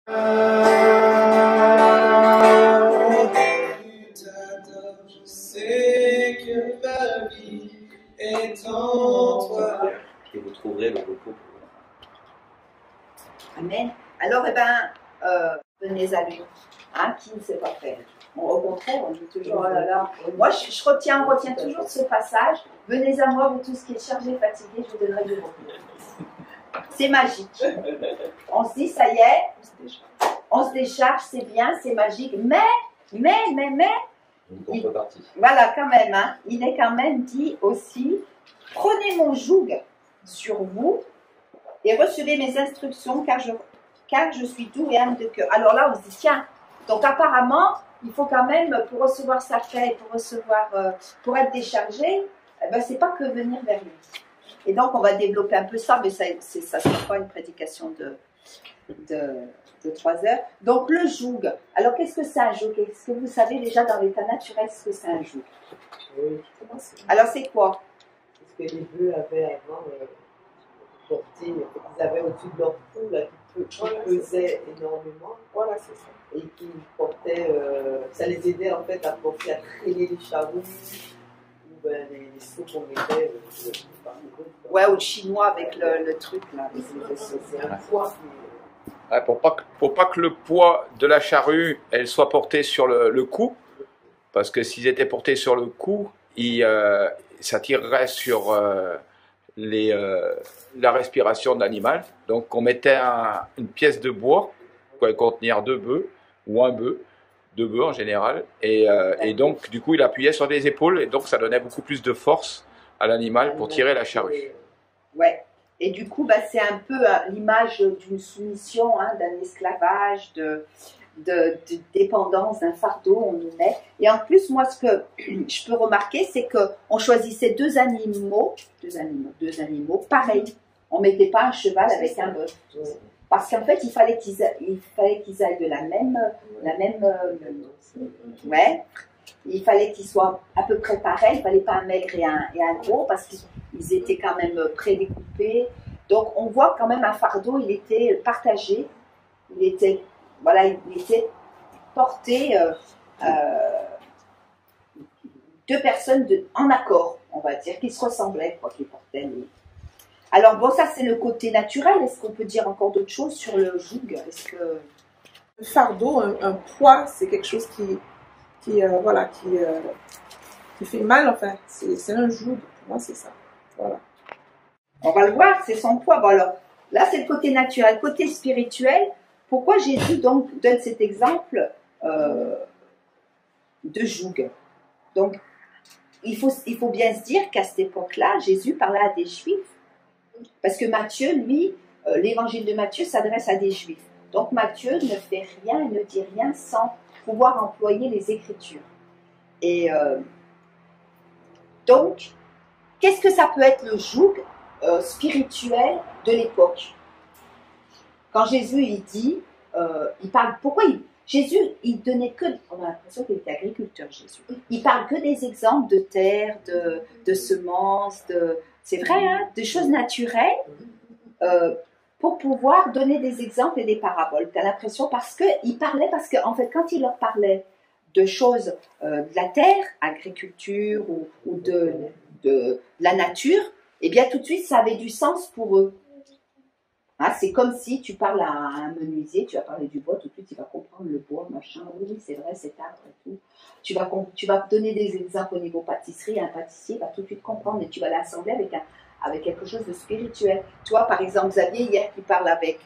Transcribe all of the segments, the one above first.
Je sais que ma vie est en toi. Et vous trouverez le repos. Amen. Alors, venez à lui. Hein, qui ne sait pas faire? Au contraire, on dit toujours, oh là là. Moi, on retient toujours ce passage. Venez à moi, vous tous qui êtes chargés et fatigués, je vous donnerai du repos. C'est magique. On se dit, ça y est, on se décharge, c'est bien, c'est magique. Mais, Une contrepartie. voilà, quand même, hein, il est quand même dit aussi, prenez mon joug sur vous et recevez mes instructions, car je suis doux et humble de cœur. Alors là, on se dit, tiens, donc apparemment, il faut quand même, pour recevoir sa paix, pour être déchargé, c'est pas que venir vers lui. Et donc, on va développer un peu ça, mais ça ne sera pas une prédication de 3 heures. Donc, le joug. Alors, qu'est-ce que c'est un joug? Est-ce que vous savez déjà dans l'état naturel ce que c'est un joug? Oui. Alors, c'est quoi? Parce que les bœufs avaient avant porté, ils avaient au-dessus de leur cou, là, qui pesait énormément. Voilà, c'est ça. Et qui portaient, ça les aidait en fait à porter, à traîner les charrues, ou les seaux qu'on mettait. Ouais, ou le chinois avec le truc là. C'est un poids. Ouais, pour pas que le poids de la charrue elle soit porté sur le cou, parce que s'ils étaient portés sur le cou, ça tirerait sur la respiration de l'animal. Donc on mettait une pièce de bois qui pouvait contenir 2 bœufs ou un bœuf, 2 bœufs en général, et donc du coup il appuyait sur les épaules et donc ça donnait beaucoup plus de force à l'animal pour tirer la charrue. Ouais. Et du coup, c'est un peu l'image d'une soumission, hein, d'un esclavage, de dépendance, d'un fardeau, on nous met. Et en plus, moi, ce que je peux remarquer, c'est qu'on choisissait deux animaux pareils. On ne mettait pas un cheval avec un bœuf. Parce qu'en fait, il fallait qu'ils aillent de la même ouais. Il fallait qu'ils soient à peu près pareils. Il ne fallait pas un maigre et un gros, parce qu'ils étaient quand même prédécoupés. Donc, on voit quand même un fardeau, il était partagé. Il était porté deux personnes en accord, on va dire, qui se ressemblaient, quoi, qui portaient. Alors, bon, ça, c'est le côté naturel. Est-ce qu'on peut dire encore d'autres choses sur le joug? Est-ce que... Le fardeau, un poids, c'est quelque chose qui fait mal, enfin, c'est un joug, pour moi, c'est ça. Voilà. On va le voir, c'est son poids. Bon, alors, là, c'est le côté naturel. Côté spirituel, pourquoi Jésus donc donne cet exemple de joug? Donc, il faut bien se dire qu'à cette époque-là, Jésus parlait à des Juifs. Parce que Matthieu, lui, l'évangile de Matthieu s'adresse à des Juifs. Donc, Matthieu ne fait rien, il ne dit rien sans pouvoir employer les Écritures. Et donc, qu'est-ce que ça peut être le joug spirituel de l'époque? Quand Jésus, il dit, il parle, Jésus, il donnait que, on a l'impression qu'il était agriculteur, Jésus. Il parle que des exemples de terre, de semences, c'est vrai, hein, de choses naturelles, pour pouvoir donner des exemples et des paraboles. Tu as l'impression, parce qu'en fait, quand il leur parlait de choses de la terre, agriculture ou de la nature, eh bien tout de suite ça avait du sens pour eux. Hein, c'est comme si tu parles à un menuisier, tu vas parler du bois, tout de suite il va comprendre le bois, machin, oui c'est vrai, cet arbre et tout. Tu vas donner des exemples au niveau pâtisserie, un pâtissier va tout de suite comprendre et tu vas l'assembler avec quelque chose de spirituel. Toi par exemple Xavier hier qui parle avec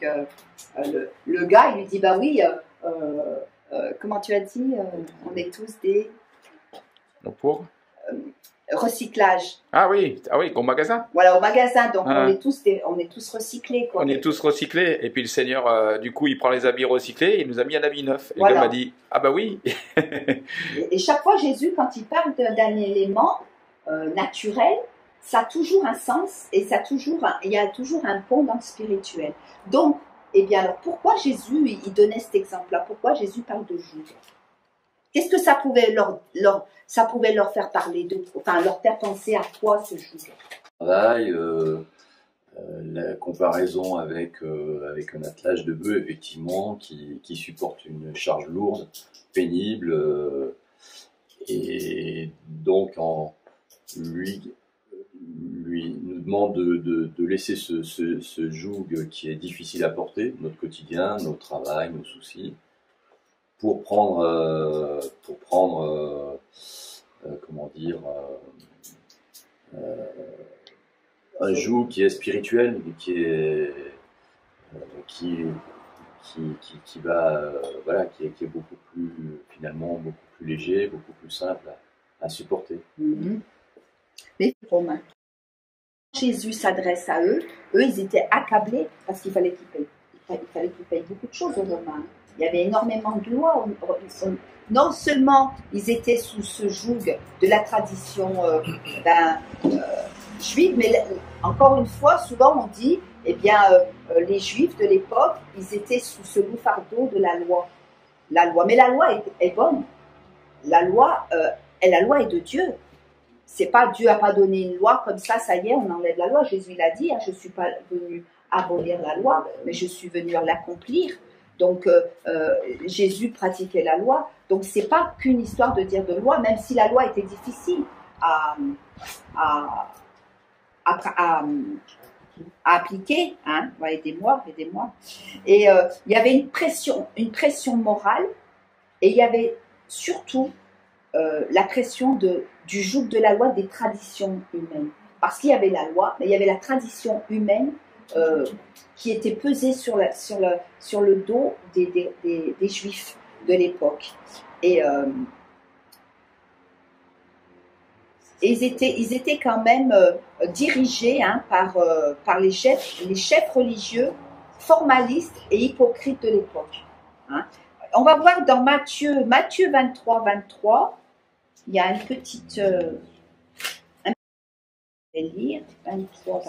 le gars, il lui dit bah oui, comment tu as dit, on est tous des... Pour recyclage. Ah oui, au magasin. Voilà, au magasin. Donc on est tous recyclés, quoi. On est tous recyclés. Et puis le Seigneur, du coup, il prend les habits recyclés et il nous a mis un habit neuf. Et voilà. l'homme a dit, ah bah oui. et chaque fois, Jésus, quand il parle d'un élément naturel, ça a toujours un sens et il y a toujours un pont dans le spirituel. Donc, eh bien, alors pourquoi Jésus, il donnait cet exemple-là? Pourquoi Jésus parle de joug? Qu'est-ce que ça pouvait leur faire parler de, enfin leur faire penser à quoi ce joug? Travail, La comparaison avec, avec un attelage de bœufs, effectivement, qui supporte une charge lourde, pénible, et donc lui nous demande de laisser ce joug qui est difficile à porter, notre quotidien, notre travail, nos soucis, pour prendre comment dire, un joug qui est spirituel, qui va, voilà, qui est beaucoup plus, finalement, beaucoup plus léger, beaucoup plus simple à supporter. Les Romains. Jésus s'adresse à eux, ils étaient accablés parce qu'il fallait qu'ils payent. Il fallait qu'ils payent beaucoup de choses aux Romains. Il y avait énormément de lois. Non seulement ils étaient sous ce joug de la tradition juive, mais encore une fois, souvent on dit, eh bien, les Juifs de l'époque, ils étaient sous ce lourd fardeau de la loi. Mais la loi est bonne. La loi est de Dieu. C'est pas Dieu n'a pas donné une loi comme ça y est, on enlève la loi. Jésus l'a dit, hein, je ne suis pas venu abolir la loi, mais je suis venu l'accomplir. Donc Jésus pratiquait la loi. Donc c'est pas qu'une histoire de dire de loi, même si la loi était difficile à appliquer. Hein. Ouais, aidez-moi. Et il y avait une pression morale, et il y avait surtout la pression du joug de la loi des traditions humaines. Parce qu'il y avait la loi, mais il y avait la tradition humaine qui était pesée sur le dos des Juifs de l'époque. Et ils étaient quand même dirigés par les chefs religieux, formalistes et hypocrites de l'époque. Hein. On va voir dans Matthieu 23, il y a une petite... je vais lire, 23.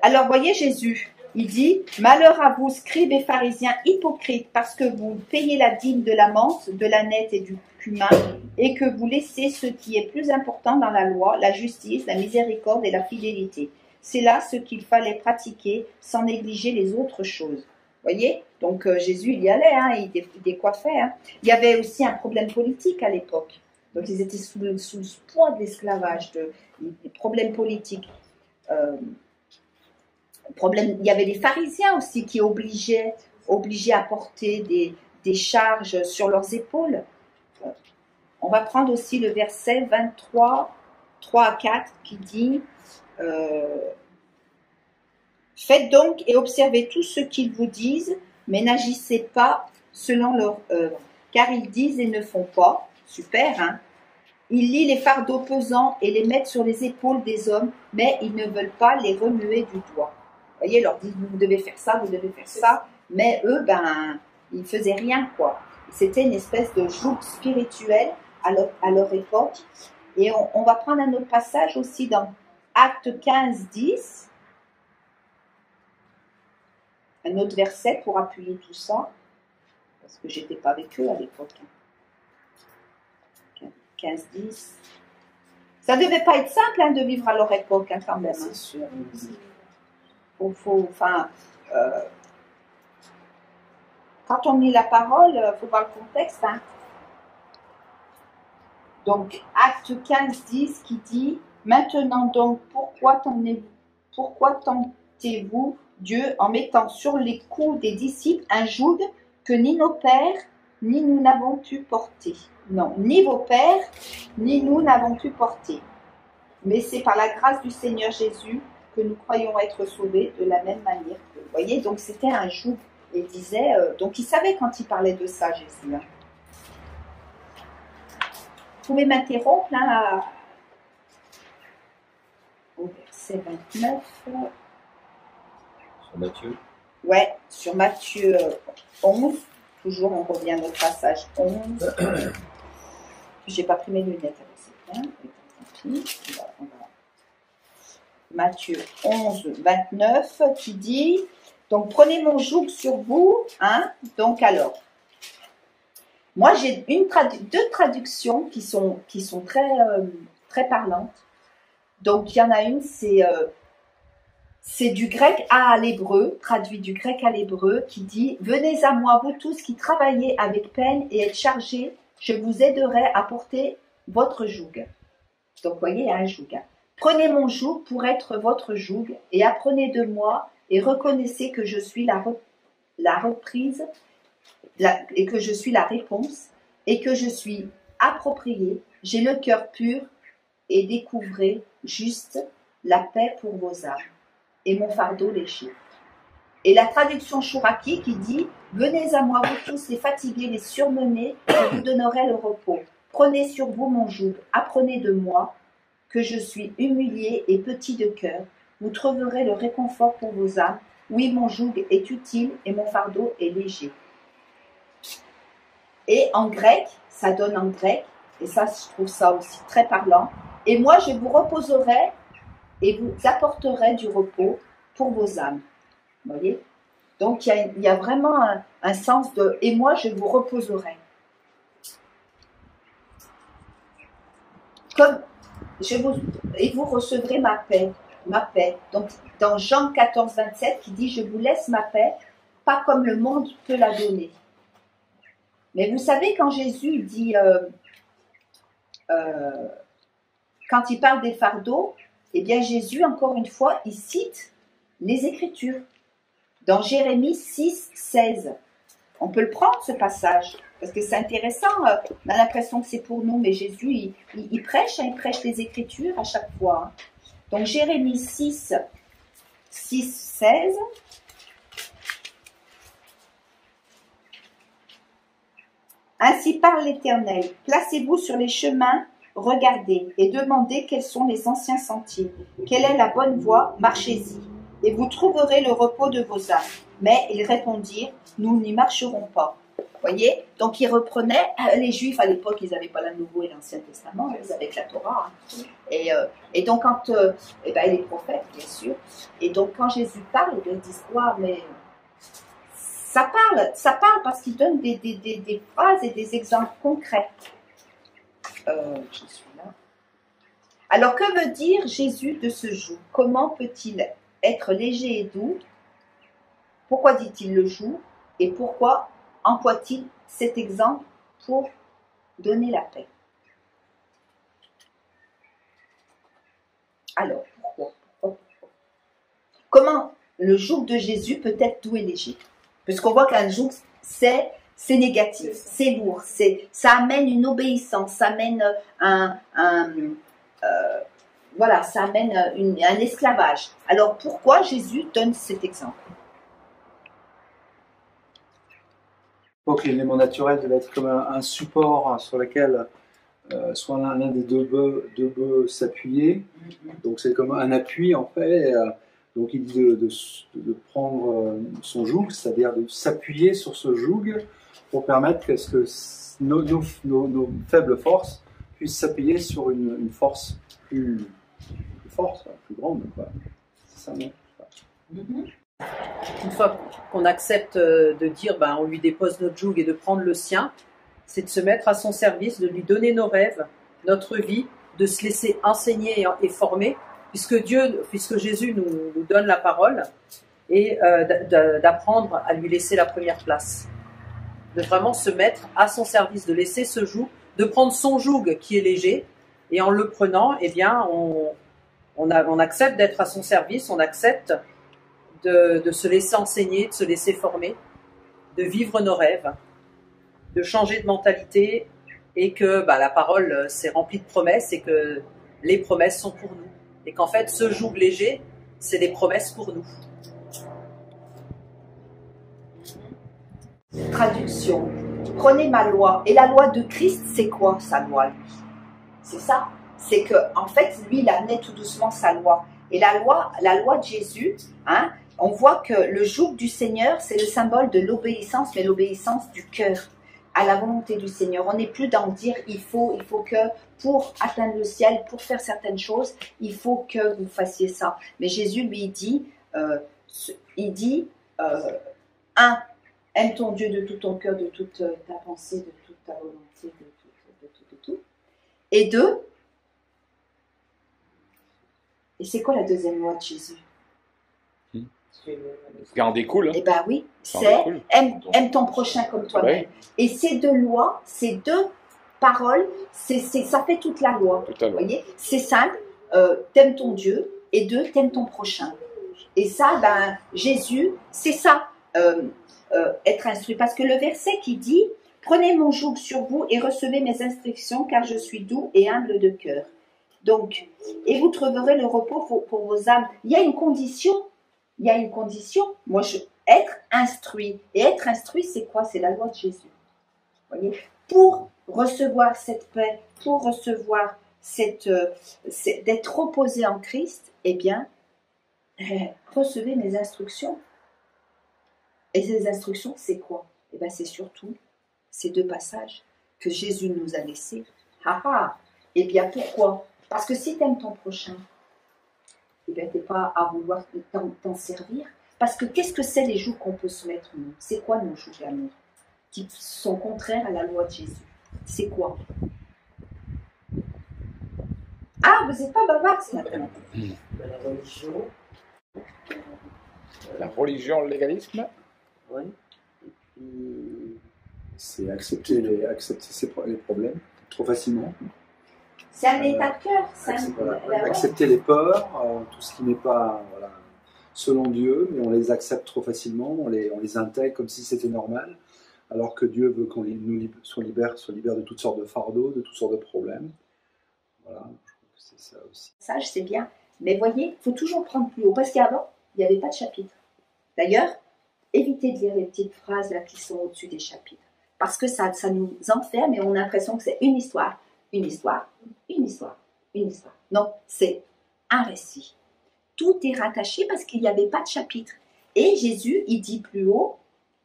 Alors, voyez Jésus, il dit, « Malheur à vous, scribes et pharisiens hypocrites, parce que vous payez la dîme de la menthe, de l'ânette et du cumin, et que vous laissez ce qui est plus important dans la loi, la justice, la miséricorde et la fidélité. C'est là ce qu'il fallait pratiquer, sans négliger les autres choses. » Voyez, donc Jésus, il y allait, hein, il décoiffait. Hein. Il y avait aussi un problème politique à l'époque. Donc ils étaient sous le poids de l'esclavage, des problèmes politiques. Il y avait les pharisiens aussi qui obligés à porter des charges sur leurs épaules. On va prendre aussi le verset 23, 3 à 4 qui dit... Faites donc et observez tout ce qu'ils vous disent, mais n'agissez pas selon leur œuvre, car ils disent et ne font pas. Super, hein? Ils lient les fardeaux pesants et les mettent sur les épaules des hommes, mais ils ne veulent pas les remuer du doigt. Vous voyez, ils leur disent, vous devez faire ça, mais eux, ils ne faisaient rien, quoi. C'était une espèce de joug spirituel à leur époque. Et on va prendre un autre passage aussi dans Actes 15, 10. Un autre verset pour appuyer tout ça, parce que j'étais pas avec eux à l'époque. 15, 10. Ça devait pas être simple hein, de vivre à leur époque, hein, quand même. C'est sûr. Quand on lit la parole, il faut voir le contexte. Hein. Donc, Acte 15, 10 qui dit « Maintenant donc, pourquoi tentez-vous Dieu en mettant sur les coups des disciples un joug que ni nos pères, ni nous n'avons pu porter. Non, ni vos pères, ni nous n'avons pu porter. Mais c'est par la grâce du Seigneur Jésus que nous croyons être sauvés de la même manière que. Vous voyez, donc c'était un joug. Et il disait, donc il savait quand il parlait de ça, Jésus. Hein. Vous pouvez m'interrompre là au verset 29. Sur Matthieu. Ouais, sur Matthieu 11, toujours on revient à notre passage 11. J'ai pas pris mes lunettes, alors c'est bien. Matthieu 11, 29, qui dit, donc prenez mon joug sur vous, hein, donc alors. Moi j'ai deux traductions qui sont très, très parlantes. Donc, il y en a une, c'est du grec à l'hébreu, traduit du grec à l'hébreu, qui dit « Venez à moi, vous tous qui travaillez avec peine et êtes chargés, je vous aiderai à porter votre joug. » Donc, vous voyez, il y a un joug. Prenez mon joug pour être votre joug et apprenez de moi et reconnaissez que je suis la reprise et que je suis la réponse et que je suis appropriée. J'ai le cœur pur et découvrez juste la paix pour vos âmes et mon fardeau léger. Et la traduction Chouraki qui dit « Venez à moi, vous tous les fatigués, les surmenés, je vous donnerai le repos. Prenez sur vous mon joug, apprenez de moi, que je suis humilié et petit de cœur. Vous trouverez le réconfort pour vos âmes. Oui, mon joug est utile et mon fardeau est léger. » Et en grec, ça donne en grec, et ça, je trouve ça aussi très parlant. « Et moi, je vous reposerai et vous apporterai du repos pour vos âmes. » Vous voyez? Donc, il y a vraiment un sens de « et moi, je vous reposerai ». Comme et vous recevrez ma paix. Donc, dans Jean 14, 27, qui dit « Je vous laisse ma paix, pas comme le monde peut la donner. » Mais vous savez, quand Jésus dit, quand il parle des fardeaux, eh bien Jésus, encore une fois, il cite les Écritures. Dans Jérémie 6, 16, on peut le prendre ce passage, parce que c'est intéressant, on a l'impression que c'est pour nous, mais Jésus, il prêche, il prêche les Écritures à chaque fois. Donc Jérémie 6, 16, ainsi parle l'Éternel, placez-vous sur les chemins, regardez et demandez quels sont les anciens sentiers, quelle est la bonne voie, marchez-y, et vous trouverez le repos de vos âmes. Mais ils répondirent, nous n'y marcherons pas. Voyez, donc ils reprenaient, les Juifs à l'époque, ils n'avaient pas le Nouveau et l'Ancien Testament, ils avaient que la Torah. Hein. Et donc quand, les prophètes, bien sûr, et donc quand Jésus parle, ils disent, ouais, mais ça parle parce qu'il donne des phrases et des exemples concrets. Je suis là. Alors que veut dire Jésus de ce joug? Comment peut-il être léger et doux? Pourquoi dit-il le joug? Et pourquoi emploie-t-il cet exemple pour donner la paix? Alors, pourquoi? Comment le joug de Jésus peut être doux et léger? Puisqu'on voit qu'un joug, c'est négatif, c'est lourd, ça amène une obéissance, ça amène ça amène un esclavage. Alors, pourquoi Jésus donne cet exemple? Donc l'élément naturel devait être comme un support sur lequel soit l'un des deux bœufs s'appuyer. Donc c'est comme un appui en fait. Donc il dit de prendre son joug, c'est-à-dire de s'appuyer sur ce joug pour permettre que nos faibles forces puissent s'appuyer sur une force plus forte, plus grande. C'est ça, non? Une fois qu'on accepte de dire, on lui dépose notre joug et de prendre le sien, c'est de se mettre à son service, de lui donner nos rêves, notre vie, de se laisser enseigner et former, puisque Jésus nous donne la parole, et d'apprendre à lui laisser la première place. De vraiment se mettre à son service, de laisser ce joug, de prendre son joug qui est léger, et en le prenant, eh bien, on accepte d'être à son service, on accepte de se laisser enseigner, de se laisser former, de vivre nos rêves, de changer de mentalité, et que la parole c'est rempli de promesses et que les promesses sont pour nous. Et qu'en fait, ce joug léger, c'est des promesses pour nous. Traduction. Prenez ma loi. Et la loi de Christ, c'est quoi sa loi, lui? C'est ça. C'est que, en fait, lui, il amenait tout doucement sa loi. Et la loi de Jésus, hein, on voit que le joug du Seigneur, c'est le symbole de l'obéissance, mais l'obéissance du cœur à la volonté du Seigneur. On n'est plus dans dire il faut que pour atteindre le ciel, pour faire certaines choses, il faut que vous fassiez ça. Mais Jésus lui dit, aime ton Dieu de tout ton cœur, de toute ta pensée, de toute ta volonté, de tout. Et deux, Et c'est quoi la deuxième loi de Jésus? Ce qui en découle. Hein. Eh bien oui, Ça en c'est découle. aime ton prochain comme toi-même. Ouais. Et ces deux lois, ces deux paroles, ça fait toute la loi. Tout à Vous l'heure. voyez, c'est simple, t'aimes ton Dieu, et deux, t'aimes ton prochain. Et ça, ben, Jésus, c'est ça, être instruit. Parce que le verset qui dit, prenez mon joug sur vous et recevez mes instructions, car je suis doux et humble de cœur. Donc, et vous trouverez le repos pour vos âmes. Il y a une condition. Il y a une condition. Moi, être instruit. Et être instruit, c'est quoi? C'est la loi de Jésus. Vous voyez? Pour recevoir cette paix, pour recevoir d'être reposé en Christ, eh bien, recevez mes instructions. Et ces instructions, c'est quoi? Eh bien, c'est surtout ces deux passages que Jésus nous a laissés. Ah ah! Eh bien, pourquoi? Parce que si tu aimes ton prochain, eh bien, tu n'es pas à vouloir t'en servir. Parce que qu'est-ce que c'est les jougs qu'on peut se mettre, nous? C'est quoi nos jougs d'amour? Qui sont contraires à la loi de Jésus. C'est quoi? Ah, vous n'êtes pas bavard ce matin. La religion. La religion, le légalisme. Oui. Et puis, C'est accepter les problèmes trop facilement. C'est un état de cœur. Voilà. Accepter les peurs, tout ce qui n'est pas voilà, selon Dieu, mais on les accepte trop facilement, on les intègre comme si c'était normal, alors que Dieu veut qu'on soit libère de toutes sortes de fardeaux, de toutes sortes de problèmes. Voilà, je trouve que c'est ça aussi. Ça, c'est bien. Mais voyez, il faut toujours prendre plus haut. Parce qu'avant, il n'y avait pas de chapitre. D'ailleurs, évitez de lire les petites phrases là qui sont au-dessus des chapitres. Parce que ça nous enferme et on a l'impression que c'est une histoire, une histoire, une histoire, une histoire. Non, c'est un récit. Tout est rattaché parce qu'il n'y avait pas de chapitre. Et Jésus, il dit plus haut,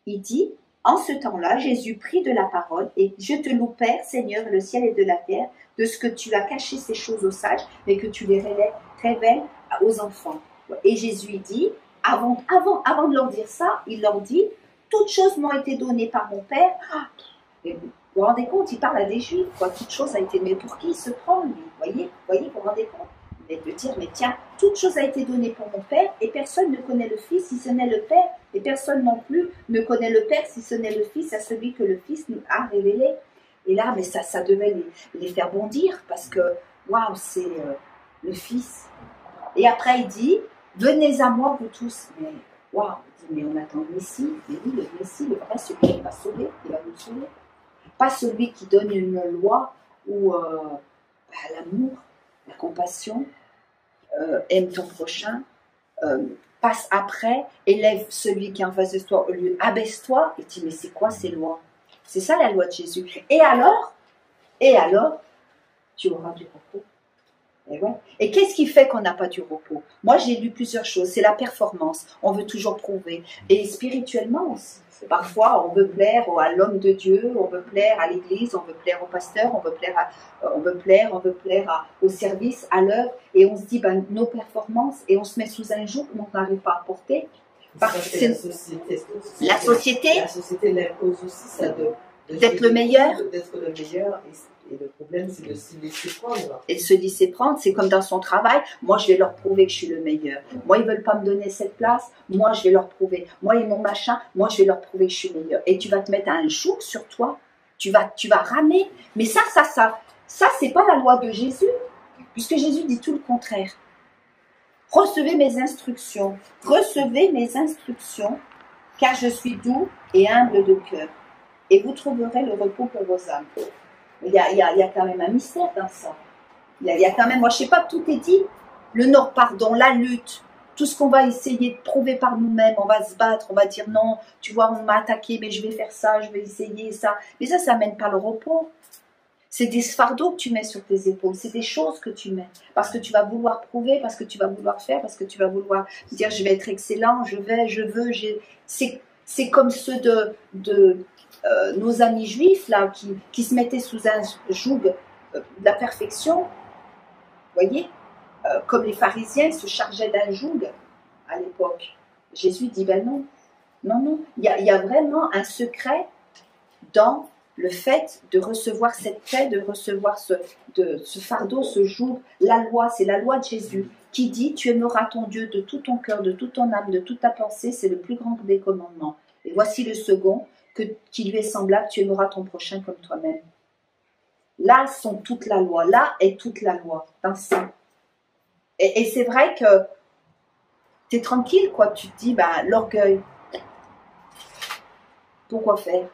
il dit, en ce temps-là, Jésus prit de la parole et je te loue, Père, Seigneur, le ciel et de la terre, de ce que tu as caché ces choses aux sages et que tu les révèles aux enfants. Et Jésus dit, avant de leur dire ça, il leur dit, toutes choses m'ont été données par mon Père. Et vous vous rendez compte, il parle à des Juifs, quoi. Toute chose a été, mais pour qui il se prend, lui? Vous vous vous rendez compte? Et de dire, mais tiens, toute chose a été donnée pour mon Père, et personne ne connaît le Fils si ce n'est le Père, et personne non plus ne connaît le Père si ce n'est le Fils, à celui que le Fils nous a révélé. Et là, mais ça devait les faire bondir, parce que, waouh, c'est le Fils. Et après, il dit, venez à moi, vous tous. Mais, waouh, mais on attend le Messie. Mais oui, le Messie, le vrai, celui qui va sauver, il va nous sauver. Pas celui qui donne une loi ou l'amour, la compassion, aime ton prochain, passe après, élève celui qui est en face de toi au lieu, abaisse-toi, et dis, mais c'est quoi ces lois? C'est ça la loi de Jésus. Et alors, tu auras du repos. Et, ouais. Et qu'est-ce qui fait qu'on n'a pas du repos? Moi, j'ai lu plusieurs choses. C'est la performance. On veut toujours prouver. Et spirituellement aussi. Parfois, on veut plaire à l'homme de Dieu, on veut plaire à l'église, on veut plaire au pasteur, on veut plaire au service, à l'œuvre. Et on se dit, ben, nos performances, et on se met sous un joug qu'on n'arrive pas à porter. Parce que la société l'impose aussi ça d'être le meilleur. D'être le meilleur. Et le problème, c'est de se laisser prendre. Et de se laisser prendre, c'est comme dans son travail. Moi, je vais leur prouver que je suis le meilleur. Moi, ils ne veulent pas me donner cette place. Moi, je vais leur prouver. Moi, ils m'ont machin. Moi, je vais leur prouver que je suis le meilleur. Et tu vas te mettre un joug sur toi. Tu vas ramer. Mais ça, c'est pas la loi de Jésus. Puisque Jésus dit tout le contraire. Recevez mes instructions. Recevez mes instructions. Car je suis doux et humble de cœur. Et vous trouverez le repos pour vos âmes. Il y a quand même un mystère dans ça. Il y a quand même, moi je sais pas, tout est dit. Le non pardon, la lutte, tout ce qu'on va essayer de prouver par nous-mêmes, on va se battre, on va dire non, tu vois, on m'a attaqué, mais je vais faire ça, je vais essayer ça. Mais ça mène pas le repos. C'est des fardeaux que tu mets sur tes épaules, c'est des choses que tu mets. Parce que tu vas vouloir prouver, parce que tu vas vouloir faire, parce que tu vas vouloir dire je vais être excellent, je veux. C'est comme ceux de nos amis juifs là, qui se mettaient sous un joug de la perfection, vous voyez, comme les pharisiens se chargeaient d'un joug à l'époque. Jésus dit, ben non, il y a vraiment un secret dans le fait de recevoir cette paix, de recevoir ce fardeau, ce joug. La loi, c'est la loi de Jésus qui dit tu aimeras ton Dieu de tout ton cœur, de toute ton âme, de toute ta pensée, c'est le plus grand des commandements. Et voici le second, qui lui est semblable, tu aimeras ton prochain comme toi-même. Là sont toute la loi, là est toute la loi, dans ça. Et c'est vrai que tu es tranquille, quoi. Tu te dis, bah, l'orgueil, pourquoi faire?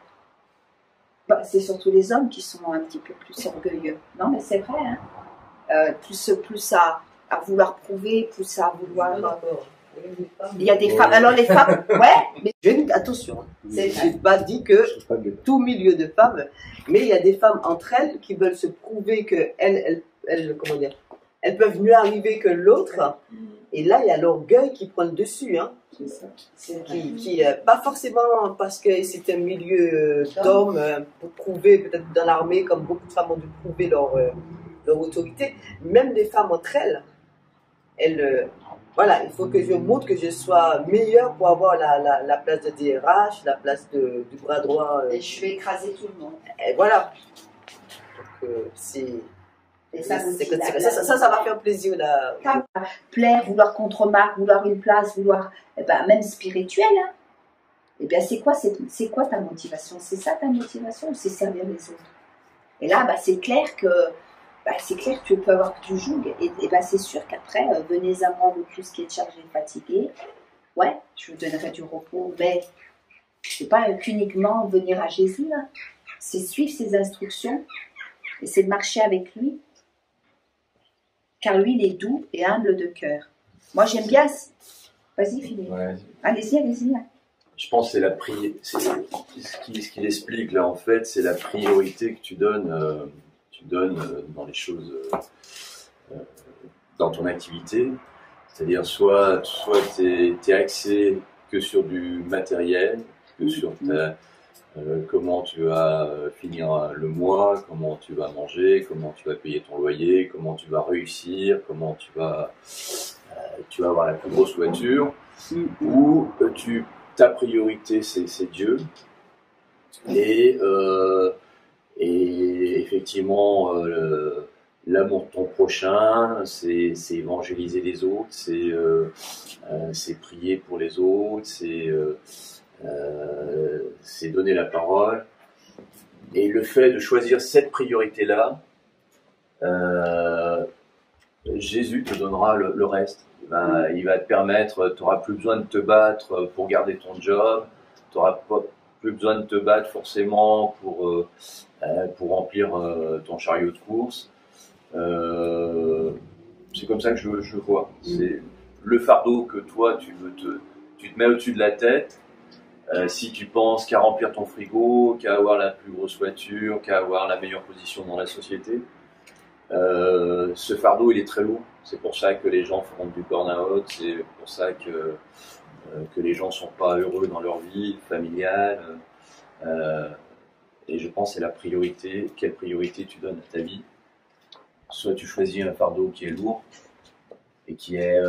Bah, c'est surtout les hommes qui sont un petit peu plus orgueilleux. Non, mais c'est vrai, hein. Plus à vouloir prouver, plus à vouloir... Il y a des femmes, alors les femmes, ouais, mais Attention, c'est je n'ai pas dit que tout milieu de femmes, mais il y a des femmes entre elles qui veulent se prouver qu'elles comment dire, elles peuvent mieux arriver que l'autre, et là il y a l'orgueil qui prend le dessus, hein, qui pas forcément parce que c'est un milieu d'hommes pour prouver, peut-être dans l'armée, comme beaucoup de femmes ont dû prouver leur autorité, même les femmes entre elles, voilà, il faut que je montre que je sois meilleure pour avoir la place de DRH, la place du bras droit. Et je vais écraser tout le monde. Et voilà. Donc, et ça va faire plaisir. Là. Plaire, vouloir qu'on te remarque, vouloir une place, vouloir, même spirituel. Hein. Eh bien, c'est quoi ta motivation? C'est ça ta motivation ou c'est servir les autres? Et là, c'est clair que tu peux avoir du joug, et c'est sûr qu'après, venez à moi, vous tous qui êtes chargés et fatigués, ouais, je vous donnerai du repos, mais c'est pas qu'uniquement venir à Jésus, là. C'est suivre ses instructions, et c'est de marcher avec lui, car lui, il est doux et humble de cœur. Moi, j'aime bien... Vas-y, Philippe. Ouais. Allez-y. Je pense que c'est la prière. Ce qu'il explique là, en fait, c'est la priorité que tu donnes dans les choses, dans ton activité. C'est-à-dire, soit tu es axé que sur du matériel, que sur comment tu vas finir le mois, comment tu vas manger, comment tu vas payer ton loyer, comment tu vas réussir, comment tu vas avoir la plus grosse voiture, ou ta priorité c'est Dieu, et effectivement l'amour de ton prochain, c'est évangéliser les autres, c'est prier pour les autres, c'est donner la parole. Et le fait de choisir cette priorité-là, Jésus te donnera le reste. Il va te permettre, tu n'auras plus besoin de te battre pour garder ton job, tu n'auras plus besoin de te battre forcément pour remplir ton chariot de course. C'est comme ça que je le vois. C'est le fardeau que toi, tu te mets au-dessus de la tête. Si tu penses qu'à remplir ton frigo, qu'à avoir la plus grosse voiture, qu'à avoir la meilleure position dans la société, ce fardeau il est très lourd. C'est pour ça que les gens font du burn-out, c'est pour ça que les gens ne sont pas heureux dans leur vie familiale. Et je pense que c'est la priorité. Quelle priorité tu donnes à ta vie? Soit tu choisis un fardeau qui est lourd et qui est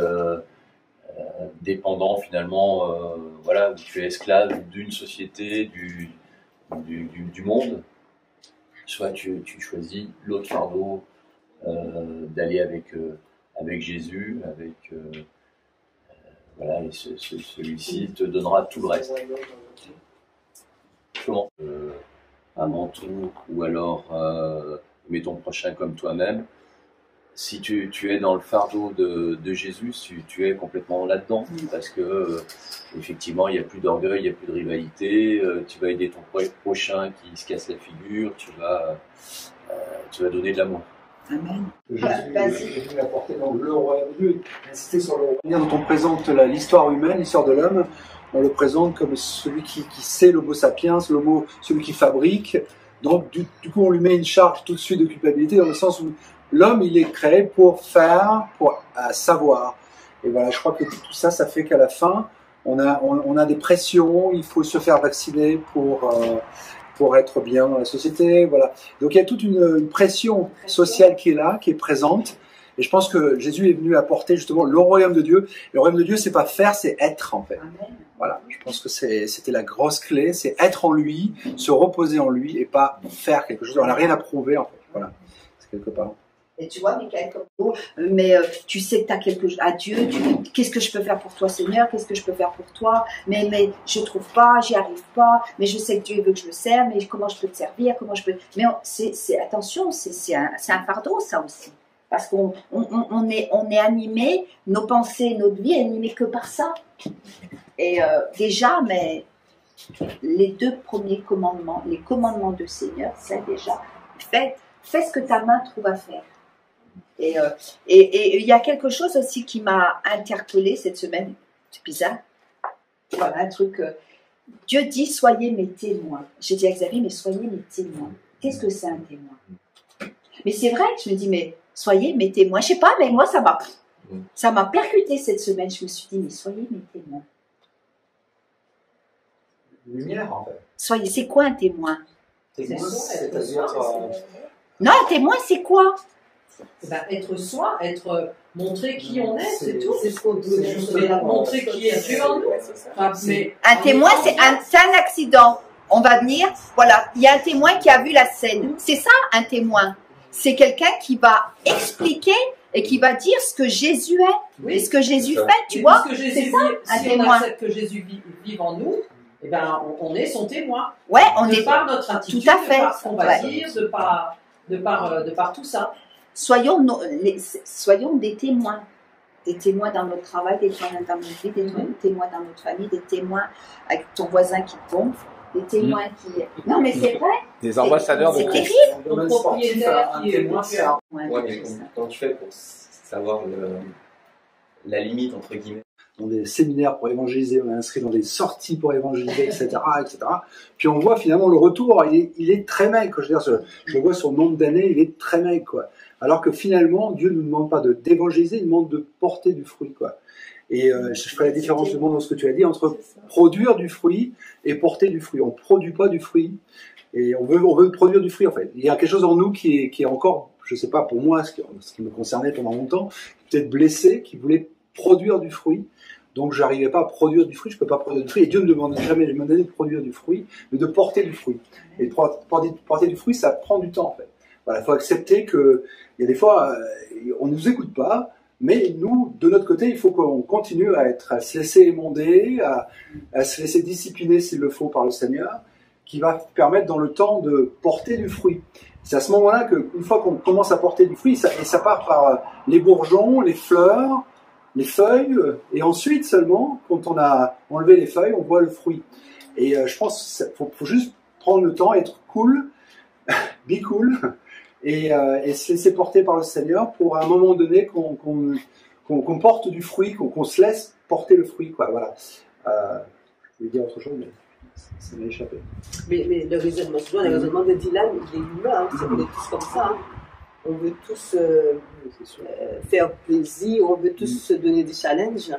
dépendant finalement, où tu es esclave d'une société, du monde. Soit tu choisis l'autre fardeau, d'aller avec Jésus, et celui-ci te donnera tout le reste. Comment avant tout, ou alors mets ton prochain comme toi-même. Si tu es dans le fardeau de Jésus, tu es complètement là-dedans, parce que effectivement il n'y a plus d'orgueil, il n'y a plus de rivalité, tu vas aider ton prochain qui se casse la figure, tu vas donner de l'amour. Amen. Jésus est venu apporter donc le royaume de Dieu, insister sur le royaume. Quand on présente l'histoire humaine, l'histoire de l'homme, on le présente comme celui qui sait l'homo sapiens, celui qui fabrique. Donc du coup on lui met une charge tout de suite de culpabilité, dans le sens où l'homme il est créé pour faire, pour savoir. Et voilà, je crois que tout ça, ça fait qu'à la fin, on a des pressions, il faut se faire vacciner pour être bien dans la société, voilà. Donc il y a toute une pression sociale qui est là, qui est présente. Et je pense que Jésus est venu apporter justement le royaume de Dieu. Le royaume de Dieu, c'est pas faire, c'est être en fait. Amen. Voilà, je pense que c'était la grosse clé, c'est être en lui, se reposer en lui et pas faire quelque chose. On n'a rien à prouver en fait. Voilà, c'est quelque part. Et tu vois, Michael, comme nous, mais tu sais que tu as quelque chose à Dieu, qu'est-ce que je peux faire pour toi, Seigneur, qu'est-ce que je peux faire pour toi, mais je ne trouve pas, j'y arrive pas, mais je sais que Dieu veut que je le serve, mais comment je peux te servir, comment je peux... Mais attention, c'est un fardeau, ça aussi. Parce qu'on est animé, nos pensées, notre vie est animée que par ça. Et déjà, mais les 2 premiers commandements, les commandements du Seigneur, c'est déjà, fais ce que ta main trouve à faire. Et il y a quelque chose aussi qui m'a interpellée cette semaine, c'est bizarre, voilà un truc, Dieu dit soyez mes témoins. J'ai dit à Xavier, mais soyez mes témoins. Qu'est-ce que c'est un témoin? Mais c'est vrai, je me dis, mais soyez mes témoins, je sais pas, mais moi ça m'a percuté cette semaine, je me suis dit, mais soyez mes témoins. Lumière, en fait. Soyez, c'est quoi un témoin? C'est-à-dire... Non, un témoin, c'est quoi? Être soi, montrer qui on est, c'est tout. C'est ce qu'on doit montrer qui est Dieu en nous. Un témoin, c'est un accident. On va venir, voilà, il y a un témoin qui a vu la scène. C'est ça, un témoin. C'est quelqu'un qui va expliquer et qui va dire ce que Jésus est, et ce que Jésus fait, tu vois. C'est ça, un témoin. Si on accepte que Jésus vive en nous, eh ben, on est son témoin. Ouais, on est par notre attitude, tout à fait. de par ce qu'on va dire, de par tout ça. Soyons des témoins dans notre travail, des témoins dans notre vie, des témoins dans notre famille, des témoins avec ton voisin qui te gonfle, des témoins qui... Non, mais c'est vrai. Des ambassadeurs de Christ. Ton propriétaire qui est Comment tu fais pour savoir la limite, entre guillemets? Dans des séminaires pour évangéliser, on est inscrit dans des sorties pour évangéliser, etc., etc. Puis on voit finalement le retour, il est très maigre. Je veux dire, je le vois sur le nombre d'années, il est très maigre, quoi. Alors que finalement, Dieu ne nous demande pas d'évangéliser, il nous demande de porter du fruit, quoi. Et je ferai la différence du monde dans ce que tu as dit entre produire du fruit et porter du fruit. On ne produit pas du fruit et on veut produire du fruit, en fait. Il y a quelque chose en nous qui est encore, je ne sais pas, pour moi, ce qui me concernait pendant longtemps, peut-être blessé, qui voulait produire du fruit. Donc, je n'arrivais pas à produire du fruit, je ne peux pas produire du fruit. Et Dieu ne me demande jamais de produire du fruit, mais de porter du fruit. Et porter du fruit, ça prend du temps, en fait. Voilà, il faut accepter qu'il y a des fois, on ne nous écoute pas, mais nous, de notre côté, il faut qu'on continue à se laisser émonder, à se laisser discipliner s'il le faut par le Seigneur, qui va permettre dans le temps de porter du fruit. C'est à ce moment-là qu'une fois qu'on commence à porter du fruit, et ça part par les bourgeons, les fleurs, les feuilles, et ensuite seulement, quand on a enlevé les feuilles, on voit le fruit. Et je pense qu'il faut juste prendre le temps, être cool, be cool, et se laisser porter par le Seigneur pour à un moment donné qu'on porte du fruit, qu'on se laisse porter le fruit, quoi. Voilà. Je voulais dire autre chose, mais ça m'a échappé. Mais le raisonnement de Dylan, il est humain, hein, on est tous comme ça. Hein. On veut tous faire plaisir, on veut tous se donner des challenges.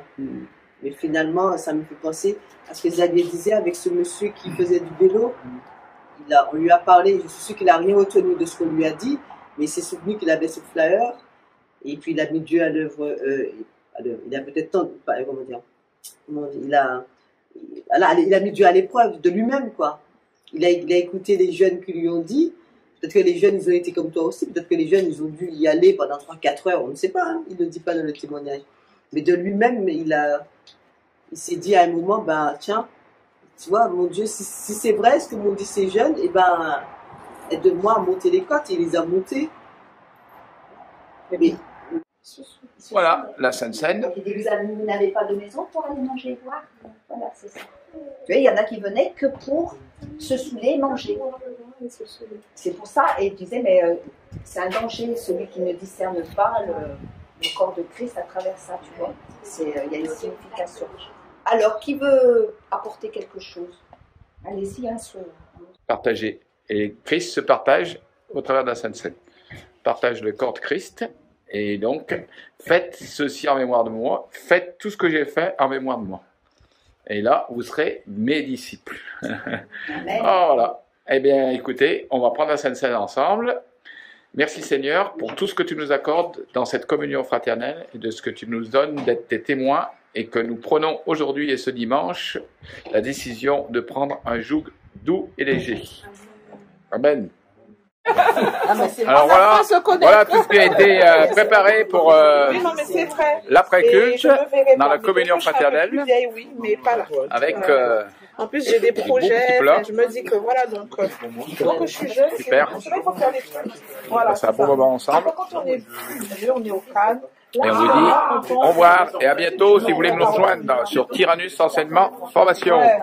Mais finalement, ça me fait penser à ce que Xavier disait avec ce monsieur qui faisait du vélo. On lui a parlé, je suis sûr qu'il n'a rien retenu de ce qu'on lui a dit, mais il s'est souvenu qu'il avait ce flyer, et puis il a mis Dieu à l'œuvre. Il a peut-être tant, il a mis Dieu à l'épreuve de lui-même, quoi. Il a écouté les jeunes qui lui ont dit. Peut-être que les jeunes, ils ont été comme toi aussi. Peut-être que les jeunes, ils ont dû y aller pendant 3-4 heures. On ne sait pas. Hein. Il ne dit pas dans le témoignage. Mais de lui-même, il s'est dit à un moment, ben, tiens, tu vois, mon Dieu, si c'est vrai ce que m'ont dit ces jeunes, eh ben, aide-moi à monter les côtes. Il les a montés. Mais, voilà, la Sainte Seine. Vous n'avez pas de maison pour aller manger et boire? Voilà, c'est ça. Tu vois, il y en a qui venaient que pour se saouler et manger. C'est pour ça, et je disais, mais c'est un danger, celui qui ne discerne pas le corps de Christ à travers ça, tu vois. Il y a une signification. Alors, qui veut apporter quelque chose? Allez-y, un soir. Partagez. Et Christ se partage au travers de la Sainte Seine. Partage le corps de Christ. Et donc, faites ceci en mémoire de moi. Faites tout ce que j'ai fait en mémoire de moi. Et là, vous serez mes disciples. Amen. Voilà. Eh bien, écoutez, on va prendre la Sainte Seine ensemble. Merci Seigneur pour tout ce que tu nous accordes dans cette communion fraternelle et de ce que tu nous donnes d'être tes témoins et que nous prenons aujourd'hui et ce dimanche la décision de prendre un joug doux et léger. Amen. Ah, mais c'est Alors On voilà, apprend à se connaître. voilà tout ce qui a été préparé pour Oui, non, mais c'est vrai. Et l'après-culte je me verrai dans pas. la Mais communion quand je serai un peu fraternelle plus vieille, oui, mais pas là. avec En plus, j'ai des beaucoup de projets. plats. Enfin, je me dis que voilà, donc que je suis jeune, Super. c'est vrai qu'il faut faire des trucs. Voilà. passer un c'est bon ça. moment ensemble. Après, quand on est plus vieux, on est au calme. Et on vous dit au revoir et à bientôt si vous voulez me rejoindre sur Tyrannus Enseignement Formation. Ouais.